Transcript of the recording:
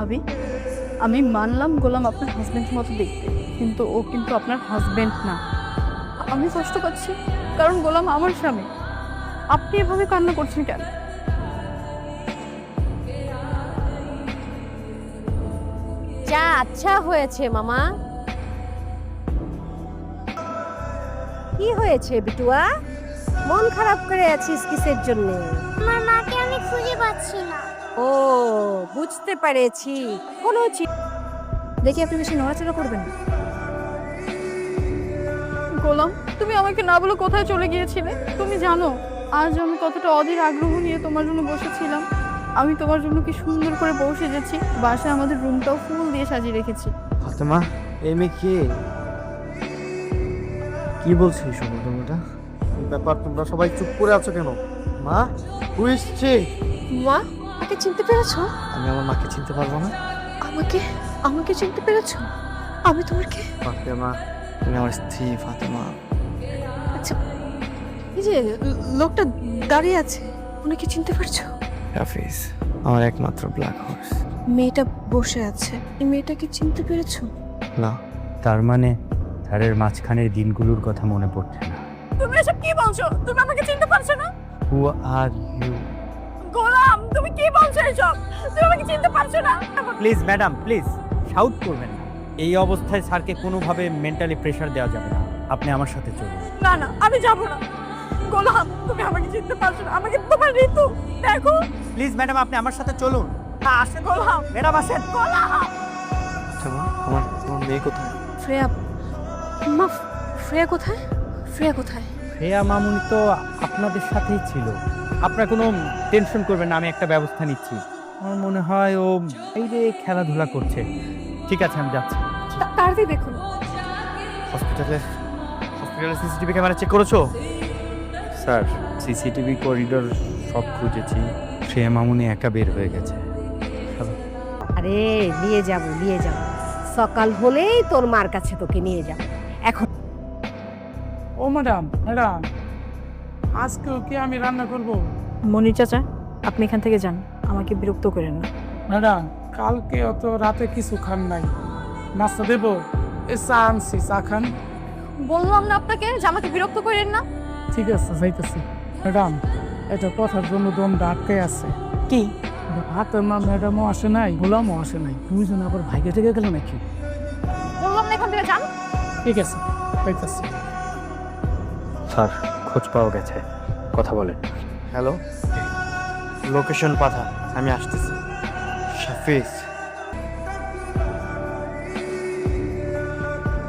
ভাবি, আমি মানলাম গোলাম আপনার হাজবেন্ডের মতো দেখতে, কিন্তু ও কিন্তু আপনার হাজবেন্ড না। আমি কষ্ট পাচ্ছি কারণ গোলাম আমার স্বামী। আপনি এভাবে কান্না করছেন কেন? যা আচ্ছা হয়েছে মামা। কি হয়েছে বিটুয়া, মন খারাপ করে আছিস কিসের জন্য? আমার মাকে আমি খুঁজে পাচ্ছি না। ও বুঝতে পেরেছি। কোনো দেখি আপনি বেশি নড়াচড়া করবেন না। গোলাম, তুমি আমাকে না বলে কোথায় চলে গিয়েছিলে? তুমি জানো আজ আমি কতটা অধীর আগ্রহ নিয়ে তোমার জন্য বসেছিলাম। আমি তোমার জন্য কি সুন্দর করে বসে গেছি, বাসায় আমাদের রুমটাও ফুল দিয়ে সাজিয়ে রেখেছি। ফাতেমা, এই মেয়ে কে? কি বলছিস এসব তোমরা? ব্যাপার, তোমরা সবাই চুপ করে আছো কেন? মা, হু ইজ শি? মা, আমাকে চিনতে পেরেছো? আমি আমার মাকে চিনতে পারবো না? আমাকে আমাকে চিনতে পেরেছো? আমি তোমার কে? ফাতেমা, তুমি আমার স্ত্রী ফাতেমা। আচ্ছা, এই যে লোকটা দাঁড়িয়ে আছে, ওনাকে চিনতে পারছো? হাফিজ, আমার একমাত্র ব্ল্যাক হর্স। মেয়েটা বসে আছে, এই মেয়েটাকে চিনতে পেরেছো? না। তার মানে ধারের মাঝখানের দিনগুলোর কথা মনে পড়ছে না। তুমি এসব কি বলছো? তুমি আমাকে চিনতে পারছো না? হু আর ইউ? গোলাম, তুমি কি বলছো এসব? তুমি আমাকে চিনতে পারছো না? প্লিজ ম্যাডাম, প্লিজ শাউট করবেন না। এই অবস্থায় স্যারকে কোনোভাবে মেন্টালি প্রেশার দেওয়া যাবে না। আপনি আমার সাথে চলুন। না না, আমি যাব না। গোলাম, তুমি আমাকে চিনতে পারছো না? আমাকে তোমার ঋতু দেখো। প্লিজ ম্যাডাম, আপনি আমার সাথে চলুন। আসেন গোলাম, ম্যাডাম আসেন। গোলাম। ফাতেমা, আমার মেয়ে কোথায়? শ্রেয়া, মা, শ্রেয়া কোথায়? শ্রেয়া কোথায়? শ্রেয়া মামুনি তো আপনাদের সাথেই ছিল। আপনার কোনো টেনশন করবেন না, আমি একটা ব্যবস্থা নিচ্ছি। আমার মনে হয় ও এই যে খেলাধুলা করছে। ঠিক আছে, আমি যাচ্ছি। তাড়াতাড়ি দেখুন। হসপিটালে সিসিটিভি ক্যামেরা চেক করেছো? স্যার, সিসিটিভি করিডোর সব খুঁজেছি। শ্রেয়া মামুনি একা বের হয়ে গেছে। আরে নিয়ে যাব, নিয়ে যাব, সকাল হলেই তোর মার কাছে তোকে নিয়ে যাব। এখন ও ম্যাডাম, ম্যাডাম, আজকেও কি আমি রান্না করব? মনির চাচা, আপনি এখান থেকে যান, আমাকে বিরক্ত করেন না। ম্যাডাম, কালকে অত রাতে কিছু খান নাই, নাস্তা দেবো? এ চা আনছি, চা খান। বললাম না আপনাকে যে আমাকে বিরক্ত করেন না। ঠিক আছে, যাইতেছি। ম্যাডাম, এটা কথার জন্য দমটা আটকে আছে। কি? ফাতেমা ম্যাডামও আসে নাই, গোলামও আসে নাই, দুইজন আবার ভাইকে থেকে গেল নাকি? বললাম না এখান থেকে যান। ঠিক আছে, যাইতেছি। স্যার, খোঁজ পাওয়া গেছে, কথা বলেন। হ্যালো, লোকেশন পাঠা, আমি আসতেছি। শাফিজ,